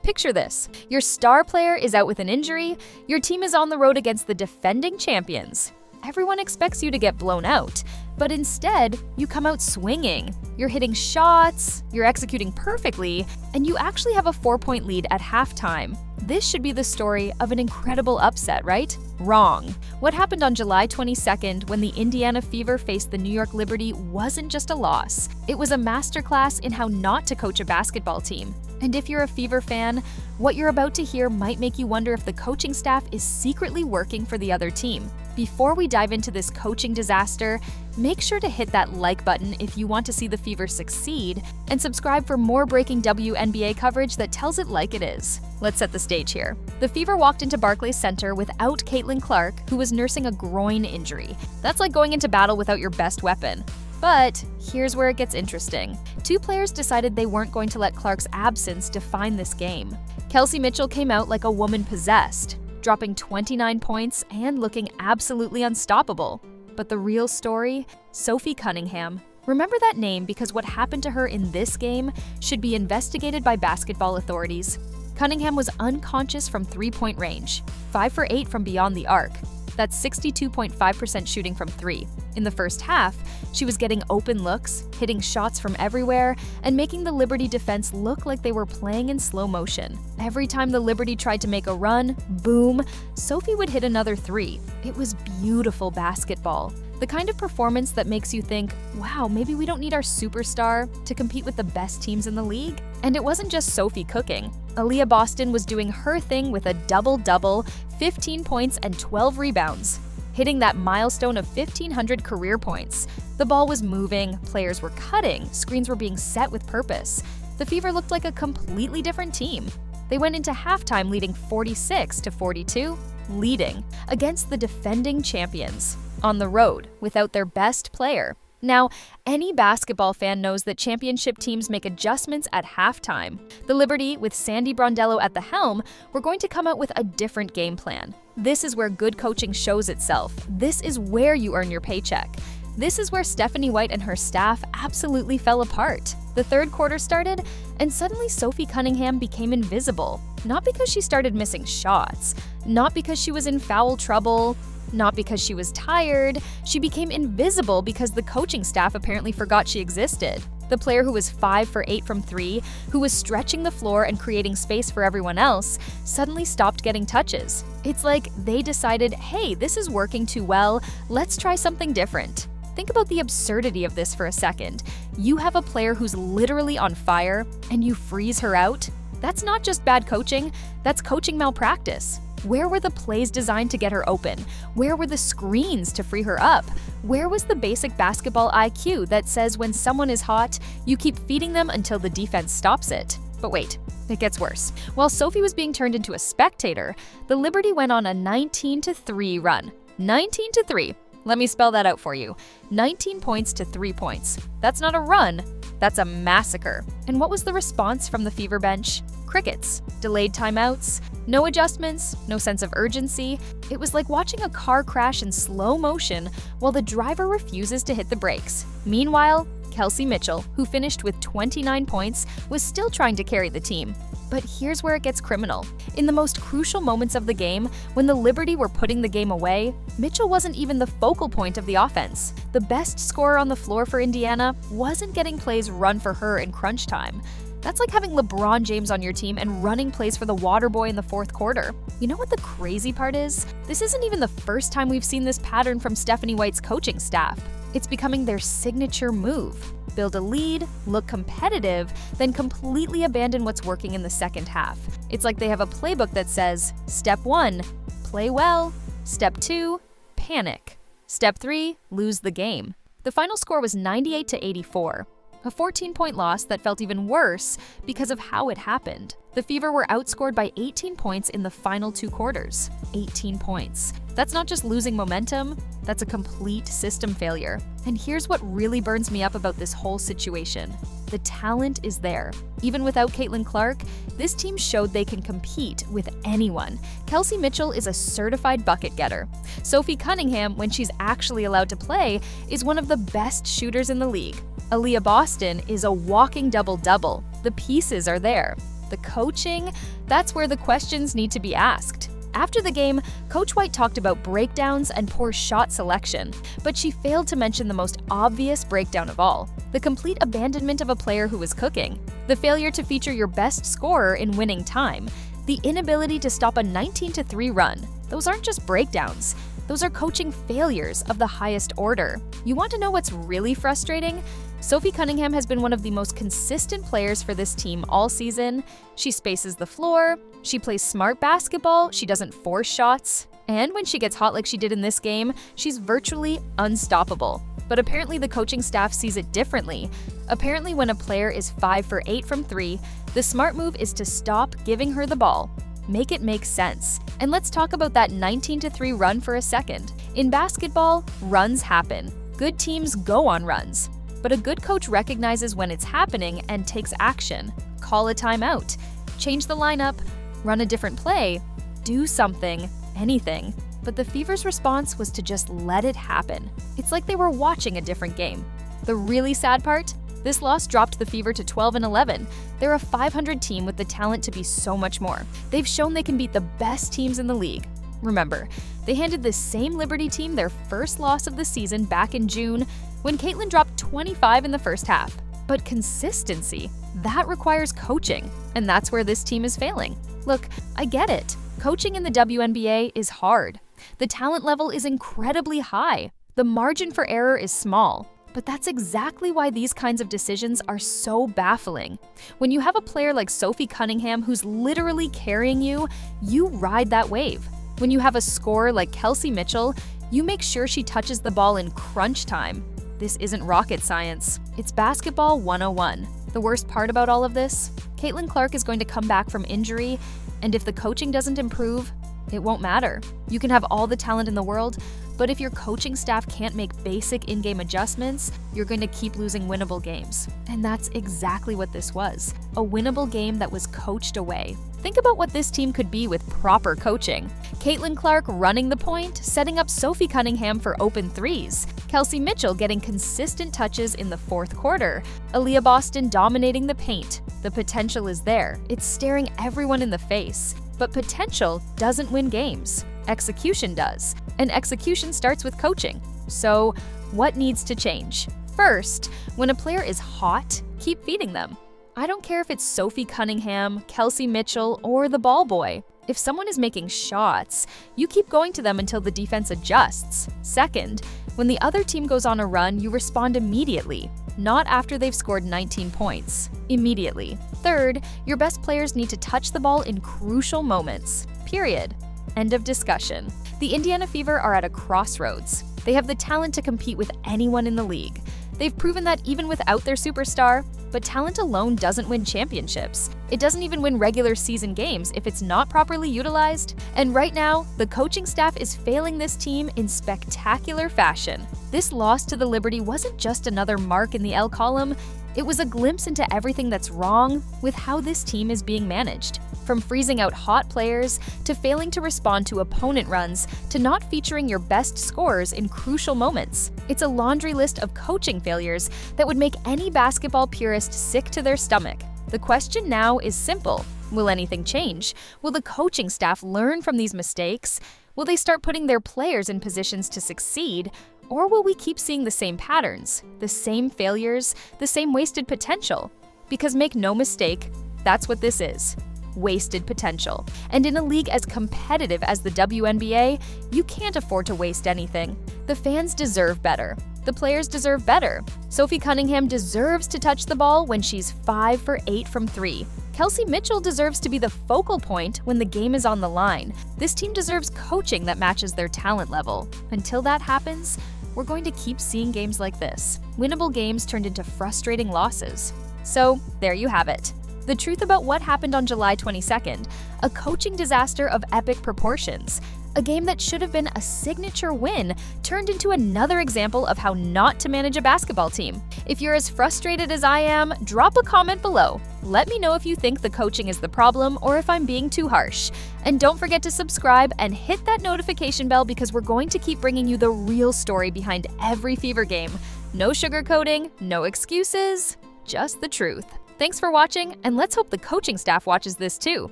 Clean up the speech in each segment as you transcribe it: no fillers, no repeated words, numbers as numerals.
Picture this. Your star player is out with an injury, your team is on the road against the defending champions. Everyone expects you to get blown out, but instead, you come out swinging. You're hitting shots, you're executing perfectly, and you actually have a 4-point lead at halftime. This should be the story of an incredible upset, right? Wrong. What happened on July 22nd when the Indiana Fever faced the New York Liberty wasn't just a loss. It was a masterclass in how not to coach a basketball team. And if you're a Fever fan, what you're about to hear might make you wonder if the coaching staff is secretly working for the other team. Before we dive into this coaching disaster, make sure to hit that like button if you want to see the Fever succeed, and subscribe for more breaking WNBA coverage that tells it like it is. Let's set the stage here. The Fever walked into Barclays Center without Caitlin Clark, who was nursing a groin injury. That's like going into battle without your best weapon. But here's where it gets interesting. Two players decided they weren't going to let Clark's absence define this game. Kelsey Mitchell came out like a woman possessed, dropping 29 points and looking absolutely unstoppable. But the real story? Sophie Cunningham. Remember that name because what happened to her in this game should be investigated by basketball authorities. Cunningham was unconscious from 3-point range, 5 for 8 from beyond the arc. That's 62.5% shooting from 3. In the first half, she was getting open looks, hitting shots from everywhere, and making the Liberty defense look like they were playing in slow motion. Every time the Liberty tried to make a run, boom, Sophie would hit another 3. It was beautiful basketball. The kind of performance that makes you think, wow, maybe we don't need our superstar to compete with the best teams in the league. And it wasn't just Sophie cooking. Aaliyah Boston was doing her thing with a double-double, 15 points and 12 rebounds, hitting that milestone of 1,500 career points. The ball was moving, players were cutting, screens were being set with purpose. The Fever looked like a completely different team. They went into halftime leading 46-42, leading against the defending champions on the road without their best player. Now, any basketball fan knows that championship teams make adjustments at halftime. The Liberty, with Sandy Brondello at the helm, were going to come out with a different game plan. This is where good coaching shows itself. This is where you earn your paycheck. This is where Stephanie White and her staff absolutely fell apart. The third quarter started, and suddenly Sophie Cunningham became invisible. Not because she started missing shots, not because she was in foul trouble, not because she was tired. She became invisible because the coaching staff apparently forgot she existed. The player who was 5 for 8 from 3, who was stretching the floor and creating space for everyone else, suddenly stopped getting touches. It's like they decided, hey, this is working too well, let's try something different. Think about the absurdity of this for a second. You have a player who's literally on fire, and you freeze her out? That's not just bad coaching, that's coaching malpractice. Where were the plays designed to get her open? Where were the screens to free her up? Where was the basic basketball IQ that says when someone is hot, you keep feeding them until the defense stops it? But wait, it gets worse. While Sophie was being turned into a spectator, the Liberty went on a 19-3 run. 19-3. Let me spell that out for you. 19 points to 3 points. That's not a run, that's a massacre. And what was the response from the Fever bench? Crickets, delayed timeouts, no adjustments, no sense of urgency. It was like watching a car crash in slow motion while the driver refuses to hit the brakes. Meanwhile, Kelsey Mitchell, who finished with 29 points, was still trying to carry the team. But here's where it gets criminal. In the most crucial moments of the game, when the Liberty were putting the game away, Mitchell wasn't even the focal point of the offense. The best scorer on the floor for Indiana wasn't getting plays run for her in crunch time. That's like having LeBron James on your team and running plays for the water boy in the fourth quarter. You know what the crazy part is? This isn't even the first time we've seen this pattern from Stephanie White's coaching staff. It's becoming their signature move. Build a lead, look competitive, then completely abandon what's working in the second half. It's like they have a playbook that says, Step 1, play well. Step 2, panic. Step 3, lose the game. The final score was 98-84. A 14-point loss that felt even worse because of how it happened. The Fever were outscored by 18 points in the final 2 quarters. 18 points. That's not just losing momentum, that's a complete system failure. And here's what really burns me up about this whole situation. The talent is there. Even without Caitlin Clark, this team showed they can compete with anyone. Kelsey Mitchell is a certified bucket getter. Sophie Cunningham, when she's actually allowed to play, is one of the best shooters in the league. Aaliyah Boston is a walking double-double. The pieces are there. The coaching? That's where the questions need to be asked. After the game, Coach White talked about breakdowns and poor shot selection, but she failed to mention the most obvious breakdown of all: the complete abandonment of a player who was cooking, the failure to feature your best scorer in winning time, the inability to stop a 19-3 run. Those aren't just breakdowns. Those are coaching failures of the highest order. You want to know what's really frustrating? Sophie Cunningham has been one of the most consistent players for this team all season. She spaces the floor, she plays smart basketball, she doesn't force shots, and when she gets hot like she did in this game, she's virtually unstoppable. But apparently the coaching staff sees it differently. Apparently when a player is 5 for 8 from 3, the smart move is to stop giving her the ball. Make it make sense. And let's talk about that 19-3 run for a second. In basketball, runs happen. Good teams go on runs. But a good coach recognizes when it's happening and takes action. Call a timeout, change the lineup, run a different play, do something, anything. But the Fever's response was to just let it happen. It's like they were watching a different game. The really sad part? This loss dropped the Fever to 12-11. They're a 500 team with the talent to be so much more. They've shown they can beat the best teams in the league. Remember, they handed this same Liberty team their first loss of the season back in June when Caitlin dropped 25 in the first half. But consistency, that requires coaching, and that's where this team is failing. Look, I get it. Coaching in the WNBA is hard. The talent level is incredibly high. The margin for error is small. But that's exactly why these kinds of decisions are so baffling. When you have a player like Sophie Cunningham who's literally carrying you, you ride that wave. When you have a scorer like Kelsey Mitchell, you make sure she touches the ball in crunch time. This isn't rocket science. It's basketball 101. The worst part about all of this? Caitlin Clark is going to come back from injury, and if the coaching doesn't improve, it won't matter. You can have all the talent in the world, but if your coaching staff can't make basic in-game adjustments, you're going to keep losing winnable games. And that's exactly what this was, a winnable game that was coached away. Think about what this team could be with proper coaching. Caitlin Clark running the point, setting up Sophie Cunningham for open threes. Kelsey Mitchell getting consistent touches in the fourth quarter. Aaliyah Boston dominating the paint. The potential is there. It's staring everyone in the face. But potential doesn't win games. Execution does. And execution starts with coaching. So, what needs to change? First, when a player is hot, keep feeding them. I don't care if it's Sophie Cunningham, Kelsey Mitchell, or the ball boy. If someone is making shots, you keep going to them until the defense adjusts. Second, when the other team goes on a run, you respond immediately, not after they've scored 19 points. Immediately. Third, your best players need to touch the ball in crucial moments. Period. End of discussion. The Indiana Fever are at a crossroads. They have the talent to compete with anyone in the league. They've proven that even without their superstar, but talent alone doesn't win championships. It doesn't even win regular season games if it's not properly utilized. And right now, the coaching staff is failing this team in spectacular fashion. This loss to the Liberty wasn't just another mark in the L column, it was a glimpse into everything that's wrong with how this team is being managed. From freezing out hot players, to failing to respond to opponent runs, to not featuring your best scorers in crucial moments. It's a laundry list of coaching failures that would make any basketball purist sick to their stomach. The question now is simple. Will anything change? Will the coaching staff learn from these mistakes? Will they start putting their players in positions to succeed? Or will we keep seeing the same patterns, the same failures, the same wasted potential? Because make no mistake, that's what this is. Wasted potential. And in a league as competitive as the WNBA, you can't afford to waste anything. The fans deserve better. The players deserve better. Sophie Cunningham deserves to touch the ball when she's 5 for 8 from 3. Kelsey Mitchell deserves to be the focal point when the game is on the line. This team deserves coaching that matches their talent level. Until that happens, we're going to keep seeing games like this. Winnable games turned into frustrating losses. So, there you have it. The truth about what happened on July 22nd, a coaching disaster of epic proportions. A game that should have been a signature win turned into another example of how not to manage a basketball team. If you're as frustrated as I am, drop a comment below. Let me know if you think the coaching is the problem or if I'm being too harsh. And don't forget to subscribe and hit that notification bell because we're going to keep bringing you the real story behind every Fever game. No sugarcoating, no excuses, just the truth. Thanks for watching, and let's hope the coaching staff watches this too.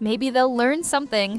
Maybe they'll learn something.